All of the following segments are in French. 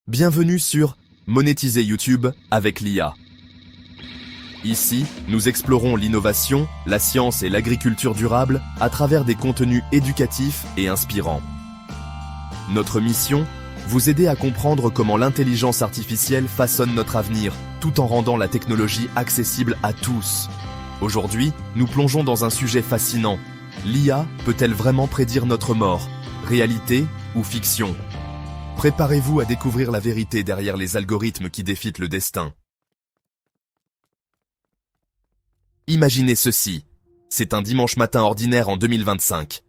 Bienvenue sur Monétiser YouTube avec l'IA. Ici, nous explorons l'innovation, la science et l'agriculture durable à travers des contenus éducatifs et inspirants. Notre mission, vous aider à comprendre comment l'intelligence artificielle façonne notre avenir tout en rendant la technologie accessible à tous. Aujourd'hui, nous plongeons dans un sujet fascinant. L'IA peut-elle vraiment prédire notre mort? Réalité ou fiction? Préparez-vous à découvrir la vérité derrière les algorithmes qui défient le destin. Imaginez ceci. C'est un dimanche matin ordinaire en 2025.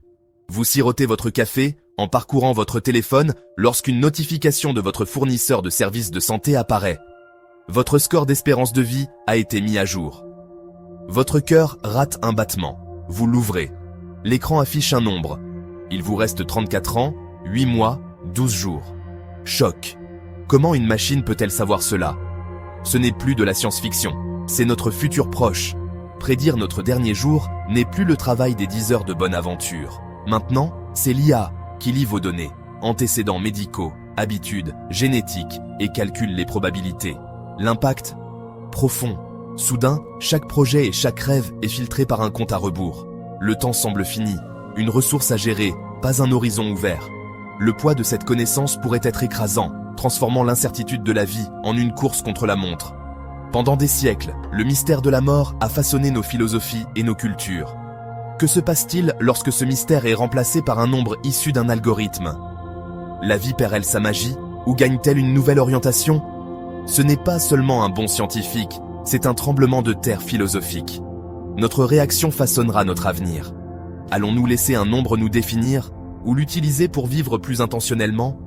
Vous sirotez votre café en parcourant votre téléphone lorsqu'une notification de votre fournisseur de services de santé apparaît. Votre score d'espérance de vie a été mis à jour. Votre cœur rate un battement. Vous l'ouvrez. L'écran affiche un nombre. Il vous reste 34 ans, 8 mois, 12 jours. Choc. Comment une machine peut-elle savoir cela? Ce n'est plus de la science-fiction, c'est notre futur proche. Prédire notre dernier jour n'est plus le travail des 10 heures de bonne aventure. Maintenant, c'est l'IA qui lit vos données, antécédents médicaux, habitudes, génétiques et calcule les probabilités. L'impact? Profond. Soudain, chaque projet et chaque rêve est filtré par un compte à rebours. Le temps semble fini, une ressource à gérer, pas un horizon ouvert. Le poids de cette connaissance pourrait être écrasant, transformant l'incertitude de la vie en une course contre la montre. Pendant des siècles, le mystère de la mort a façonné nos philosophies et nos cultures. Que se passe-t-il lorsque ce mystère est remplacé par un nombre issu d'un algorithme? La vie perd-elle sa magie ou gagne-t-elle une nouvelle orientation? Ce n'est pas seulement un bond scientifique, c'est un tremblement de terre philosophique. Notre réaction façonnera notre avenir. Allons-nous laisser un nombre nous définir ou l'utiliser pour vivre plus intentionnellement?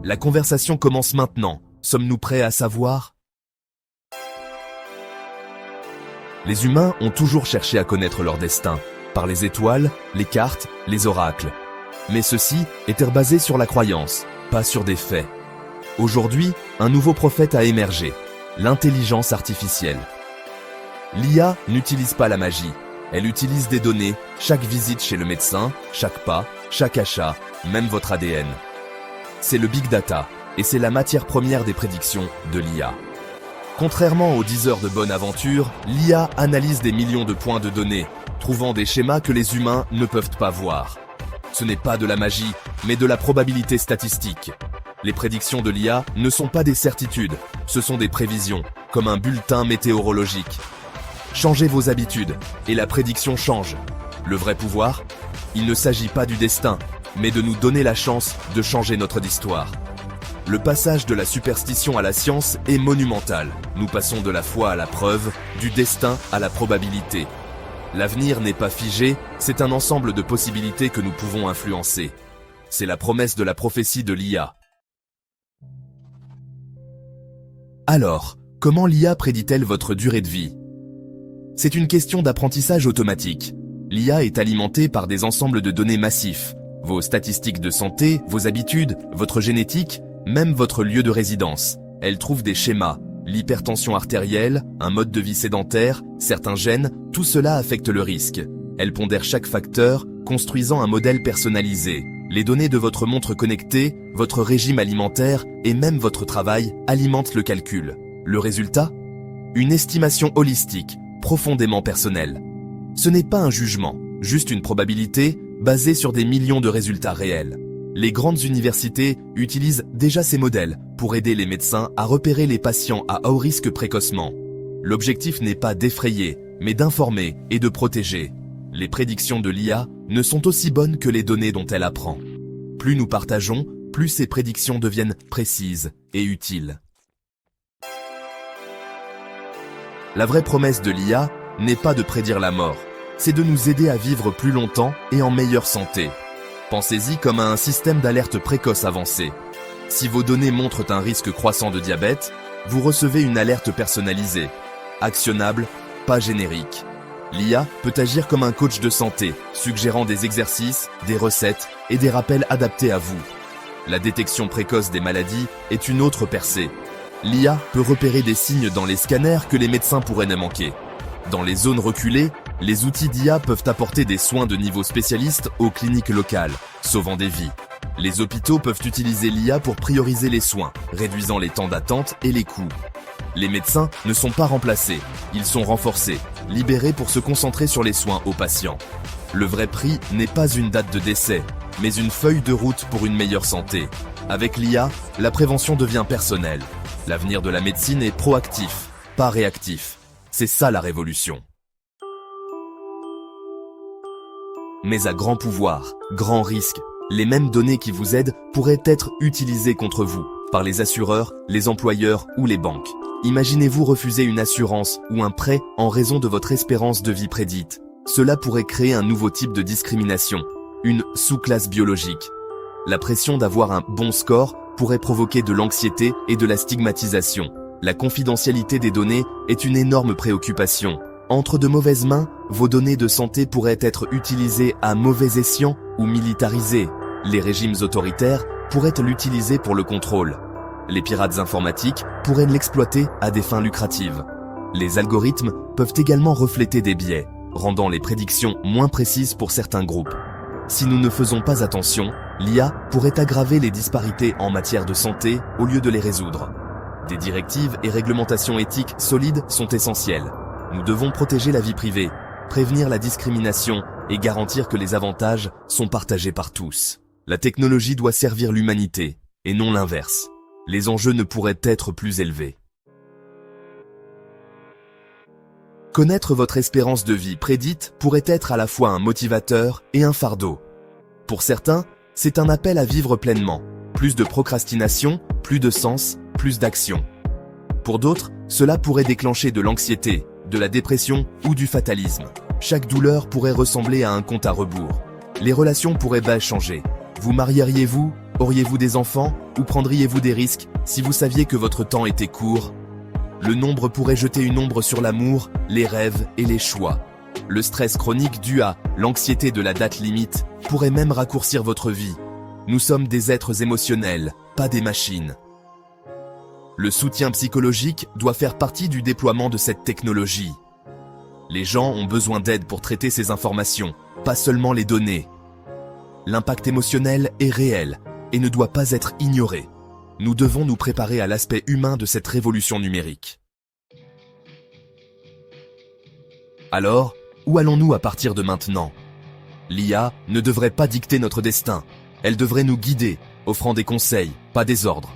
La conversation commence maintenant. Sommes-nous prêts à savoir? Les humains ont toujours cherché à connaître leur destin, par les étoiles, les cartes, les oracles. Mais ceux-ci étaient basés sur la croyance, pas sur des faits. Aujourd'hui, un nouveau prophète a émergé, l'intelligence artificielle. L'IA n'utilise pas la magie, elle utilise des données, chaque visite chez le médecin, chaque pas, chaque achat, même votre ADN. C'est le big data, et c'est la matière première des prédictions de l'IA. Contrairement aux 10 heures de bonne aventure, l'IA analyse des millions de points de données, trouvant des schémas que les humains ne peuvent pas voir. Ce n'est pas de la magie, mais de la probabilité statistique. Les prédictions de l'IA ne sont pas des certitudes, ce sont des prévisions, comme un bulletin météorologique. Changez vos habitudes, et la prédiction change. Le vrai pouvoir? Il ne s'agit pas du destin, mais de nous donner la chance de changer notre histoire. Le passage de la superstition à la science est monumental. Nous passons de la foi à la preuve, du destin à la probabilité. L'avenir n'est pas figé, c'est un ensemble de possibilités que nous pouvons influencer. C'est la promesse de la prophétie de l'IA. Alors, comment l'IA prédit-elle votre durée de vie? C'est une question d'apprentissage automatique. L'IA est alimentée par des ensembles de données massifs. Vos statistiques de santé, vos habitudes, votre génétique, même votre lieu de résidence. Elle trouve des schémas. L'hypertension artérielle, un mode de vie sédentaire, certains gènes, tout cela affecte le risque. Elle pondère chaque facteur, construisant un modèle personnalisé. Les données de votre montre connectée, votre régime alimentaire et même votre travail alimentent le calcul. Le résultat? Une estimation holistique, profondément personnelle. Ce n'est pas un jugement, juste une probabilité basée sur des millions de résultats réels. Les grandes universités utilisent déjà ces modèles pour aider les médecins à repérer les patients à haut risque précocement. L'objectif n'est pas d'effrayer, mais d'informer et de protéger. Les prédictions de l'IA ne sont aussi bonnes que les données dont elle apprend. Plus nous partageons, plus ces prédictions deviennent précises et utiles. La vraie promesse de l'IA n'est pas de prédire la mort, c'est de nous aider à vivre plus longtemps et en meilleure santé. Pensez-y comme à un système d'alerte précoce avancé. Si vos données montrent un risque croissant de diabète, vous recevez une alerte personnalisée, actionnable, pas générique. L'IA peut agir comme un coach de santé, suggérant des exercices, des recettes et des rappels adaptés à vous. La détection précoce des maladies est une autre percée. L'IA peut repérer des signes dans les scanners que les médecins pourraient ne manquer. Dans les zones reculées, les outils d'IA peuvent apporter des soins de niveau spécialiste aux cliniques locales, sauvant des vies. Les hôpitaux peuvent utiliser l'IA pour prioriser les soins, réduisant les temps d'attente et les coûts. Les médecins ne sont pas remplacés, ils sont renforcés, libérés pour se concentrer sur les soins aux patients. Le vrai prix n'est pas une date de décès, mais une feuille de route pour une meilleure santé. Avec l'IA, la prévention devient personnelle. L'avenir de la médecine est proactif, pas réactif. C'est ça la révolution. Mais à grand pouvoir, grand risque, les mêmes données qui vous aident pourraient être utilisées contre vous, par les assureurs, les employeurs ou les banques. Imaginez-vous refuser une assurance ou un prêt en raison de votre espérance de vie prédite. Cela pourrait créer un nouveau type de discrimination, une sous-classe biologique. La pression d'avoir un bon score pourrait provoquer de l'anxiété et de la stigmatisation. La confidentialité des données est une énorme préoccupation. Entre de mauvaises mains, vos données de santé pourraient être utilisées à mauvais escient ou militarisées. Les régimes autoritaires pourraient l'utiliser pour le contrôle. Les pirates informatiques pourraient l'exploiter à des fins lucratives. Les algorithmes peuvent également refléter des biais, rendant les prédictions moins précises pour certains groupes. Si nous ne faisons pas attention, l'IA pourrait aggraver les disparités en matière de santé au lieu de les résoudre. Des directives et réglementations éthiques solides sont essentielles. Nous devons protéger la vie privée, prévenir la discrimination et garantir que les avantages sont partagés par tous. La technologie doit servir l'humanité, et non l'inverse. Les enjeux ne pourraient être plus élevés. Connaître votre espérance de vie prédite pourrait être à la fois un motivateur et un fardeau. Pour certains, c'est un appel à vivre pleinement. Plus de procrastination, plus de sens, plus d'action. Pour d'autres, cela pourrait déclencher de l'anxiété, de la dépression ou du fatalisme. Chaque douleur pourrait ressembler à un compte à rebours. Les relations pourraient changer. Vous marieriez-vous? Auriez-vous des enfants? Ou prendriez-vous des risques si vous saviez que votre temps était court? Le nombre pourrait jeter une ombre sur l'amour, les rêves et les choix. Le stress chronique dû à l'anxiété de la date limite pourrait même raccourcir votre vie. Nous sommes des êtres émotionnels, pas des machines. Le soutien psychologique doit faire partie du déploiement de cette technologie. Les gens ont besoin d'aide pour traiter ces informations, pas seulement les données. L'impact émotionnel est réel et ne doit pas être ignoré. Nous devons nous préparer à l'aspect humain de cette révolution numérique. Alors, où allons-nous à partir de maintenant? L'IA ne devrait pas dicter notre destin. Elle devrait nous guider, offrant des conseils, pas des ordres.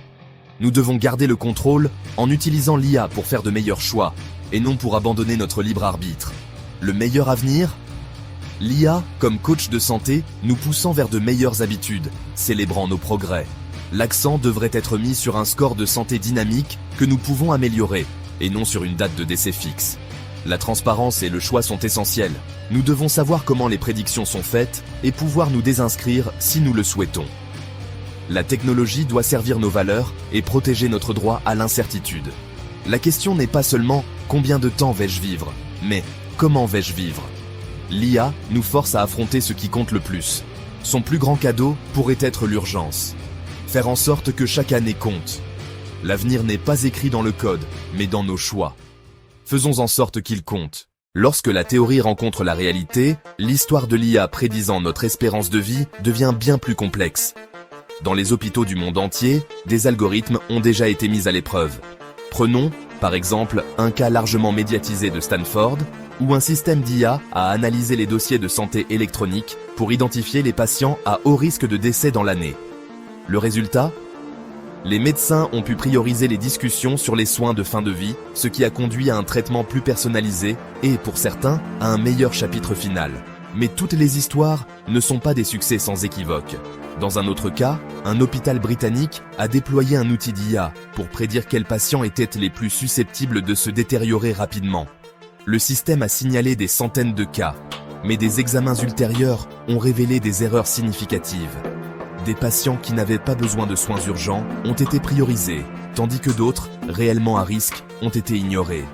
Nous devons garder le contrôle en utilisant l'IA pour faire de meilleurs choix, et non pour abandonner notre libre arbitre. Le meilleur avenir? L'IA, comme coach de santé, nous poussant vers de meilleures habitudes, célébrant nos progrès. L'accent devrait être mis sur un score de santé dynamique que nous pouvons améliorer, et non sur une date de décès fixe. La transparence et le choix sont essentiels. Nous devons savoir comment les prédictions sont faites et pouvoir nous désinscrire si nous le souhaitons. La technologie doit servir nos valeurs et protéger notre droit à l'incertitude. La question n'est pas seulement « combien de temps vais-je vivre ?», mais « comment vais-je vivre ?» L'IA nous force à affronter ce qui compte le plus. Son plus grand cadeau pourrait être l'urgence. Faire en sorte que chaque année compte. L'avenir n'est pas écrit dans le code, mais dans nos choix. Faisons en sorte qu'il compte. Lorsque la théorie rencontre la réalité, l'histoire de l'IA prédisant notre espérance de vie devient bien plus complexe. Dans les hôpitaux du monde entier, des algorithmes ont déjà été mis à l'épreuve. Prenons, par exemple, un cas largement médiatisé de Stanford, où un système d'IA a analysé les dossiers de santé électronique pour identifier les patients à haut risque de décès dans l'année. Le résultat? Les médecins ont pu prioriser les discussions sur les soins de fin de vie, ce qui a conduit à un traitement plus personnalisé et, pour certains, à un meilleur chapitre final. Mais toutes les histoires ne sont pas des succès sans équivoque. Dans un autre cas, un hôpital britannique a déployé un outil d'IA pour prédire quels patients étaient les plus susceptibles de se détériorer rapidement. Le système a signalé des centaines de cas, mais des examens ultérieurs ont révélé des erreurs significatives. Des patients qui n'avaient pas besoin de soins urgents ont été priorisés, tandis que d'autres, réellement à risque, ont été ignorés.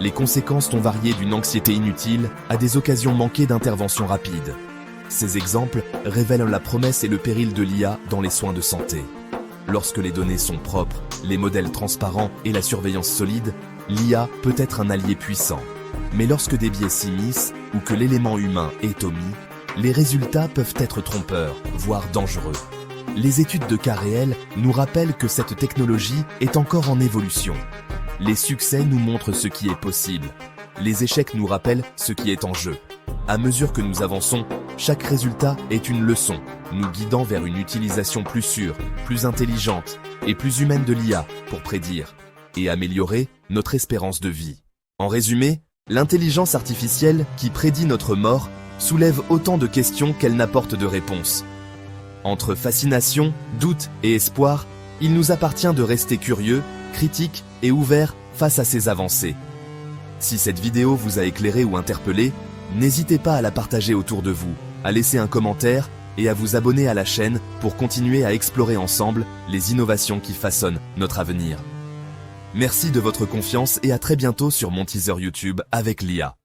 Les conséquences ont varié d'une anxiété inutile à des occasions manquées d'intervention rapide. Ces exemples révèlent la promesse et le péril de l'IA dans les soins de santé. Lorsque les données sont propres, les modèles transparents et la surveillance solide, l'IA peut être un allié puissant. Mais lorsque des biais s'immiscent ou que l'élément humain est omis, les résultats peuvent être trompeurs, voire dangereux. les études de cas réels nous rappellent que cette technologie est encore en évolution. Les succès nous montrent ce qui est possible. Les échecs nous rappellent ce qui est en jeu. À mesure que nous avançons, chaque résultat est une leçon, nous guidant vers une utilisation plus sûre, plus intelligente et plus humaine de l'IA pour prédire et améliorer notre espérance de vie. En résumé, l'intelligence artificielle qui prédit notre mort soulève autant de questions qu'elle n'apporte de réponses. Entre fascination, doute et espoir, il nous appartient de rester curieux, critiques et ouverts face à ces avancées. Si cette vidéo vous a éclairé ou interpellé, n'hésitez pas à la partager autour de vous, à laisser un commentaire et à vous abonner à la chaîne pour continuer à explorer ensemble les innovations qui façonnent notre avenir. Merci de votre confiance et à très bientôt sur mon teaser YouTube avec l'IA.